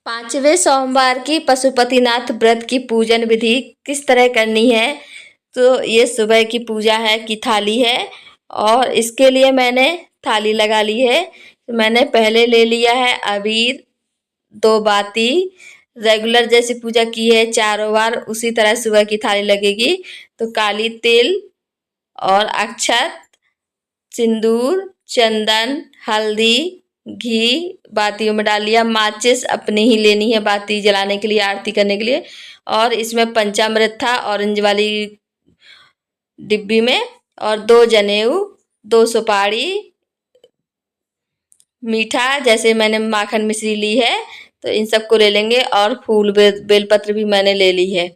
पांचवें सोमवार की पशुपतिनाथ व्रत की पूजन विधि किस तरह करनी है। तो ये सुबह की पूजा है की थाली है और इसके लिए मैंने थाली लगा ली है। मैंने पहले ले लिया है अबीर, 2 बाती। रेगुलर जैसी पूजा की है चारों बार उसी तरह सुबह की थाली लगेगी। तो काली तिल और अक्षत, सिंदूर, चंदन, हल्दी, घी बातियों में डाल लिया। माचिस अपनी ही लेनी है बाती जलाने के लिए, आरती करने के लिए। और इसमें पंचामृत था ऑरेंज वाली डिब्बी में, और 2 जनेऊ, 2 सुपारी, मीठा जैसे मैंने माखन मिश्री ली है तो इन सबको ले लेंगे। और फूल बेलपत्र भी मैंने ले ली है।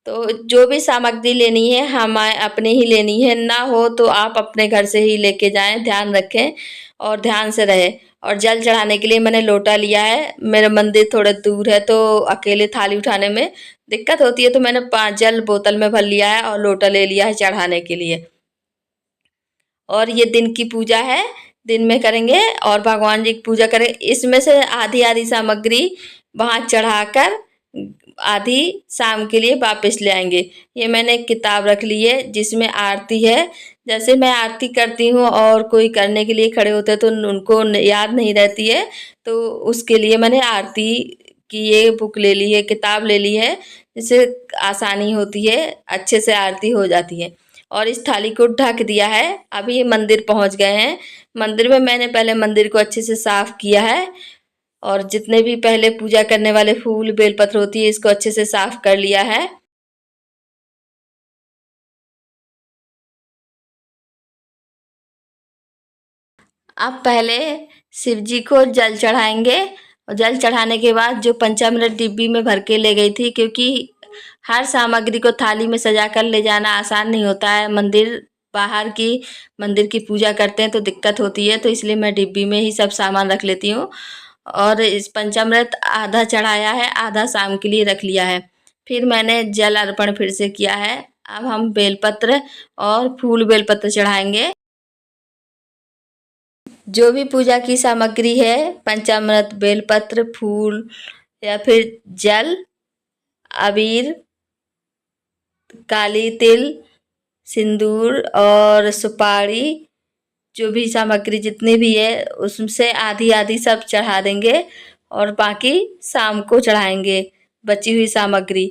तो जो भी सामग्री लेनी है हम अपने ही लेनी है, ना हो तो आप अपने घर से ही लेके जाएं, ध्यान रखें और ध्यान से रहे। और जल चढ़ाने के लिए मैंने लोटा लिया है। मेरा मंदिर थोड़ा दूर है तो अकेले थाली उठाने में दिक्कत होती है, तो मैंने 5 जल बोतल में भर लिया है और लोटा ले लिया है चढ़ाने के लिए। और ये दिन की पूजा है, दिन में करेंगे और भगवान जी की पूजा करें। इसमें से आधी आधी सामग्री वहाँ चढ़ाकर आधी शाम के लिए वापस ले आएंगे। ये मैंने एक किताब रख ली है जिसमें आरती है। जैसे मैं आरती करती हूँ और कोई करने के लिए खड़े होते हैं तो उनको याद नहीं रहती है, तो उसके लिए मैंने आरती की ये बुक ले ली है, किताब ले ली है, जिससे आसानी होती है, अच्छे से आरती हो जाती है। और इस थाली को ढक दिया है। अभी मंदिर पहुंच गए हैं। मंदिर में मैंने पहले मंदिर को अच्छे से साफ किया है और जितने भी पहले पूजा करने वाले फूल बेलपत्र होती है इसको अच्छे से साफ कर लिया है। अब पहले शिव जी को जल चढ़ाएंगे और जल चढ़ाने के बाद जो पंचामृत डिब्बी में भर के ले गई थी, क्योंकि हर सामग्री को थाली में सजा कर ले जाना आसान नहीं होता है। बाहर की मंदिर की पूजा करते हैं तो दिक्कत होती है, तो इसलिए मैं डिब्बी में ही सब सामान रख लेती हूँ। और इस पंचामृत आधा चढ़ाया है, आधा शाम के लिए रख लिया है। फिर मैंने जल अर्पण फिर से किया है। अब हम बेलपत्र और फूल बेलपत्र चढ़ाएंगे। जो भी पूजा की सामग्री है, पंचामृत, बेलपत्र, फूल या फिर जल, अबीर, काली तिल, सिंदूर और सुपारी, जो भी सामग्री जितनी भी है उससे आधी आधी सब चढ़ा देंगे और बाकी शाम को चढ़ाएंगे बची हुई सामग्री।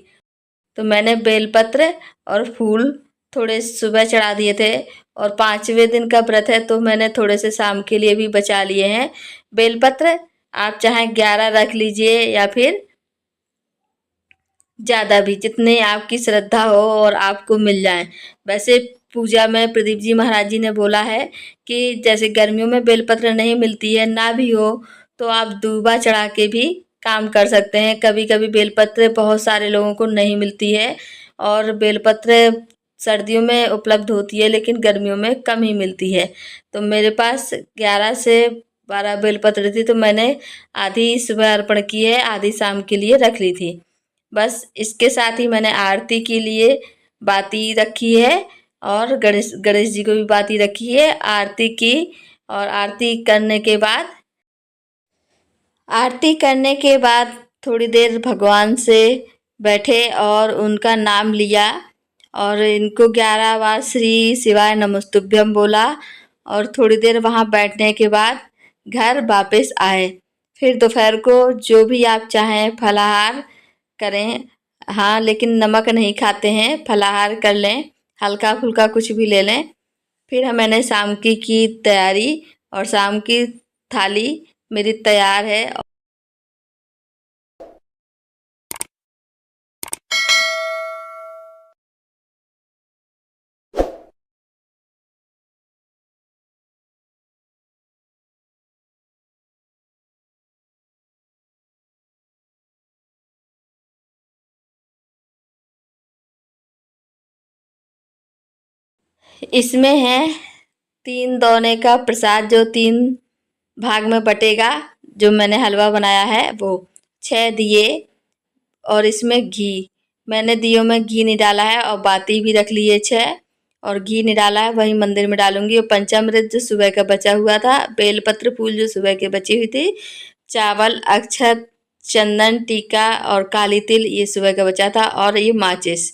तो मैंने बेलपत्र और फूल थोड़े सुबह चढ़ा दिए थे और 5वें दिन का व्रत है तो मैंने थोड़े से शाम के लिए भी बचा लिए हैं। बेलपत्र आप चाहे 11 रख लीजिए या फिर ज़्यादा भी, जितने आपकी श्रद्धा हो और आपको मिल जाए। वैसे पूजा में प्रदीप जी महाराज जी ने बोला है कि जैसे गर्मियों में बेलपत्र नहीं मिलती है, ना भी हो तो आप दूबा चढ़ा के भी काम कर सकते हैं। कभी कभी बेलपत्र बहुत सारे लोगों को नहीं मिलती है और बेलपत्र सर्दियों में उपलब्ध होती है लेकिन गर्मियों में कम ही मिलती है। तो मेरे पास 11 से 12 बेलपत्र थी तो मैंने आधी सुबह अर्पण की है, आधी शाम के लिए रख ली थी। बस इसके साथ ही मैंने आरती के लिए बाती रखी है और गणेश गणेश जी को भी बाती रखी है। आरती की और आरती करने के बाद थोड़ी देर भगवान से बैठे और उनका नाम लिया और इनको 11 बार श्री शिवाय नमस्तुभ्यम बोला और थोड़ी देर वहाँ बैठने के बाद घर वापस आए। फिर दोपहर को जो भी आप चाहें फलाहार करें। हाँ, लेकिन नमक नहीं खाते हैं, फलाहार कर लें, हल्का फुल्का कुछ भी ले लें। फिर मैंने शाम की तैयारी और शाम की थाली मेरी तैयार है। इसमें है 3 दोने का प्रसाद जो 3 भाग में बटेगा। जो मैंने हलवा बनाया है वो 6 दिए और इसमें घी, मैंने दियों में घी नहीं डाला है और बाती भी रख लिए 6 और घी नहीं डाला है, वही मंदिर में डालूंगी। और पंचामृत जो सुबह का बचा हुआ था, बेलपत्र फूल जो सुबह के बची हुई थी, चावल, अक्षत चंदन टीका और काली तिल ये सुबह का बचा था, और ये माचिस।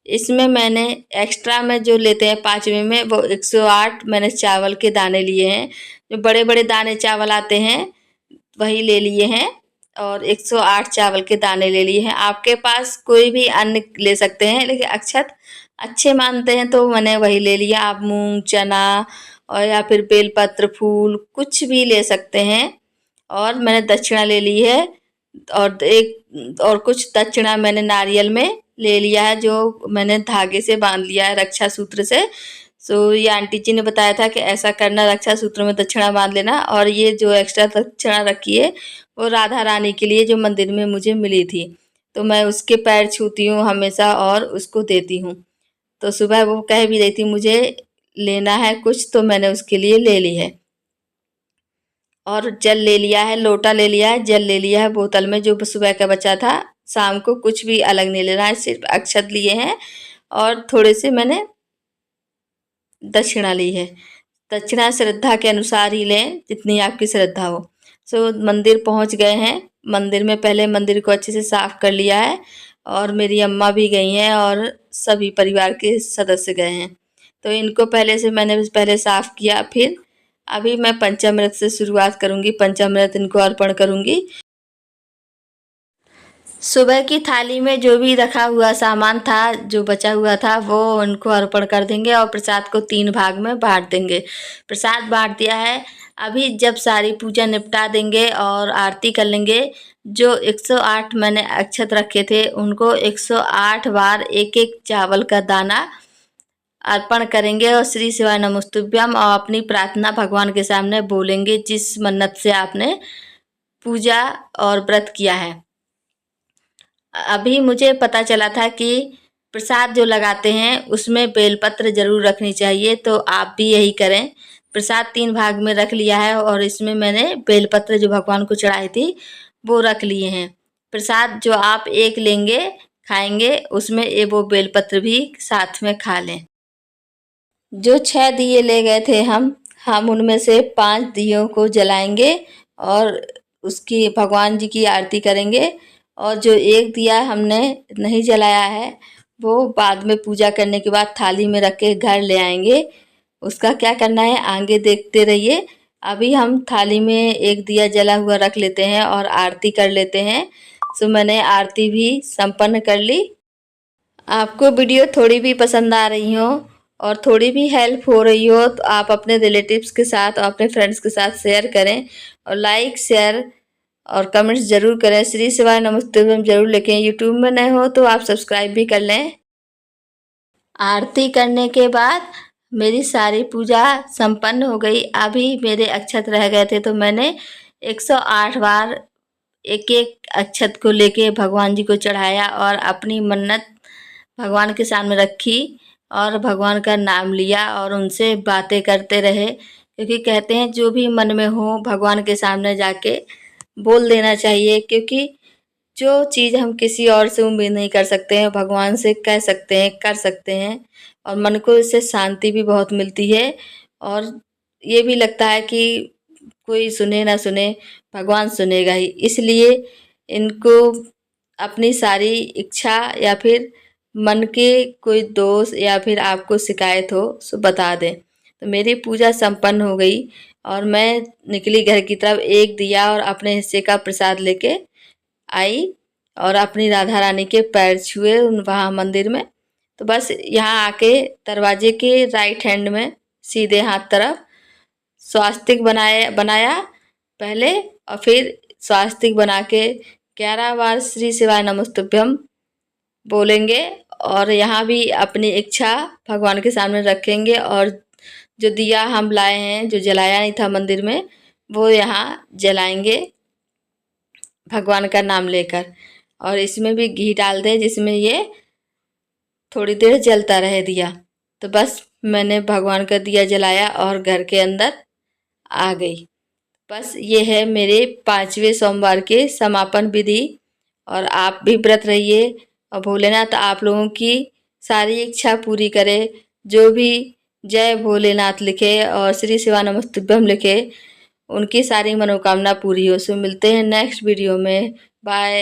इसमें मैंने एक्स्ट्रा में जो लेते हैं 5वें में, वो 108 मैंने चावल के दाने लिए हैं। जो बड़े बड़े दाने चावल आते हैं वही ले लिए हैं, और 108 चावल के दाने ले लिए हैं। आपके पास कोई भी अन्न ले सकते हैं, लेकिन अक्षत अच्छे मानते हैं तो मैंने वही ले लिया। आप मूंग, चना और या फिर बेलपत्र, फूल कुछ भी ले सकते हैं। और मैंने दक्षिणा ले ली है, और एक और कुछ दक्षिणा मैंने नारियल में ले लिया है, जो मैंने धागे से बांध लिया है, रक्षा सूत्र से। सो ये आंटी जी ने बताया था कि ऐसा करना, रक्षा सूत्र में दक्षिणा बांध लेना। और ये जो एक्स्ट्रा दक्षिणा रखी है वो राधा रानी के लिए, जो मंदिर में मुझे मिली थी, तो मैं उसके पैर छूती हूँ हमेशा और उसको देती हूँ। तो सुबह वो कह भी रही थी मुझे लेना है कुछ, तो मैंने उसके लिए ले ली है। और जल ले लिया है, लोटा ले लिया है, जल ले लिया है बोतल में, जो सुबह का बचा था। शाम को कुछ भी अलग नहीं लेना है, सिर्फ अक्षत लिए हैं और थोड़े से मैंने दक्षिणा ली है। दक्षिणा श्रद्धा के अनुसार ही लें, जितनी आपकी श्रद्धा हो। सो मंदिर पहुंच गए हैं। मंदिर में पहले मंदिर को अच्छे से साफ कर लिया है, और मेरी अम्मा भी गई हैं और सभी परिवार के सदस्य गए हैं। तो इनको पहले से मैंने पहले साफ किया। फिर अभी मैं पंचामृत से शुरुआत करूंगी, पंचामृत इनको अर्पण करूंगी। सुबह की थाली में जो भी रखा हुआ सामान था, जो बचा हुआ था, वो उनको अर्पण कर देंगे और प्रसाद को 3 भाग में बांट देंगे। प्रसाद बांट दिया है। अभी जब सारी पूजा निपटा देंगे और आरती कर लेंगे, जो 108 मैंने अक्षत रखे थे उनको 108 बार एक एक चावल का दाना अर्पण करेंगे, और श्री शिवाय नमस्तुभ्यम और अपनी प्रार्थना भगवान के सामने बोलेंगे, जिस मन्नत से आपने पूजा और व्रत किया है। अभी मुझे पता चला था कि प्रसाद जो लगाते हैं उसमें बेलपत्र जरूर रखनी चाहिए, तो आप भी यही करें। प्रसाद 3 भाग में रख लिया है, और इसमें मैंने बेलपत्र जो भगवान को चढ़ाई थी वो रख लिए हैं। प्रसाद जो आप एक लेंगे, खाएंगे, उसमें ये वो बेलपत्र भी साथ में खा लें। जो 6 दिए ले गए थे हम उनमें से 5 दियों को जलाएंगे और उसकी भगवान जी की आरती करेंगे। और जो एक दिया हमने नहीं जलाया है, वो बाद में पूजा करने के बाद थाली में रख के घर ले आएंगे। उसका क्या करना है आगे देखते रहिए। अभी हम थाली में एक दिया जला हुआ रख लेते हैं और आरती कर लेते हैं। सो मैंने आरती भी संपन्न कर ली। आपको वीडियो थोड़ी भी पसंद आ रही हो और थोड़ी भी हेल्प हो रही हो, तो आप अपने रिलेटिव्स के साथ और अपने फ्रेंड्स के साथ शेयर करें, और लाइक, शेयर और कमेंट्स जरूर करें। श्री शिवाय नमस्तुभ्यम जरूर लिखें। यूट्यूब में नए हो तो आप सब्सक्राइब भी कर लें। आरती करने के बाद मेरी सारी पूजा संपन्न हो गई। अभी मेरे अक्षत रह गए थे, तो मैंने 108 बार एक एक अक्षत को लेके भगवान जी को चढ़ाया और अपनी मन्नत भगवान के सामने रखी और भगवान का नाम लिया और उनसे बातें करते रहे। क्योंकि कहते हैं जो भी मन में हो भगवान के सामने जाके बोल देना चाहिए, क्योंकि जो चीज़ हम किसी और से उम्मीद नहीं कर सकते हैं, भगवान से कह सकते हैं, कर सकते हैं, और मन को इससे शांति भी बहुत मिलती है। और ये भी लगता है कि कोई सुने ना सुने, भगवान सुनेगा ही। इसलिए इनको अपनी सारी इच्छा या फिर मन के कोई दोष या फिर आपको शिकायत हो सो बता दें। तो मेरी पूजा संपन्न हो गई और मैं निकली घर की तरफ। एक दिया और अपने हिस्से का प्रसाद लेके आई और अपनी राधा रानी के पैर छुए वहाँ मंदिर में। तो बस यहाँ आके दरवाजे के राइट हैंड में सीधे हाथ तरफ स्वास्तिक बनाया पहले, और फिर स्वास्तिक बना के 11 बार श्री शिवाय नमस्तुभ्यम बोलेंगे। और यहाँ भी अपनी इच्छा भगवान के सामने रखेंगे, और जो दिया हम लाए हैं जो जलाया नहीं था मंदिर में, वो यहाँ जलाएंगे भगवान का नाम लेकर। और इसमें भी घी डाल दें जिसमें ये थोड़ी देर जलता रहे दिया। तो बस मैंने भगवान का दिया जलाया और घर के अंदर आ गई। बस ये है मेरे 5वें सोमवार के समापन विधि। और आप भी व्रत रहिए और भोलेनाथ आप लोगों की सारी इच्छा पूरी करे। जो भी जय भोलेनाथ लिखे और श्री शिवा नमस्तुभ्यम लिखे, उनकी सारी मनोकामना पूरी हो। सो मिलते हैं नेक्स्ट वीडियो में। बाय।